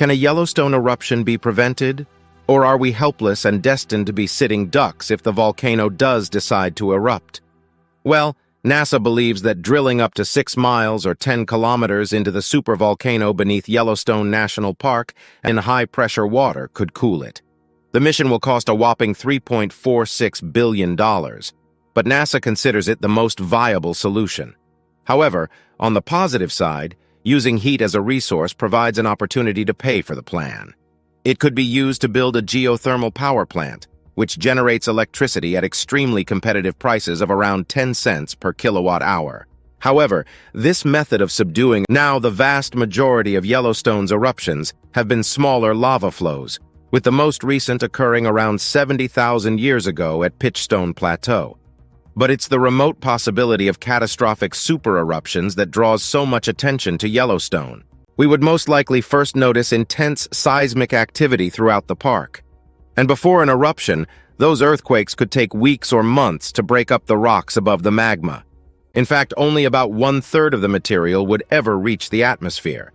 Can a Yellowstone eruption be prevented? Or are we helpless and destined to be sitting ducks if the volcano does decide to erupt? Well, NASA believes that drilling up to 6 miles or 10 kilometers into the supervolcano beneath Yellowstone National Park in high-pressure water could cool it. The mission will cost a whopping $3.46 billion, but NASA considers it the most viable solution. However, on the positive side, using heat as a resource provides an opportunity to pay for the plan. It could be used to build a geothermal power plant, which generates electricity at extremely competitive prices of around 10 cents per kilowatt hour. However, this method of subduing the vast majority of Yellowstone's eruptions have been smaller lava flows, with the most recent occurring around 70,000 years ago at Pitchstone Plateau. But it's the remote possibility of catastrophic super-eruptions that draws so much attention to Yellowstone. We would most likely first notice intense seismic activity throughout the park. And before an eruption, those earthquakes could take weeks or months to break up the rocks above the magma. In fact, only about 1/3 of the material would ever reach the atmosphere.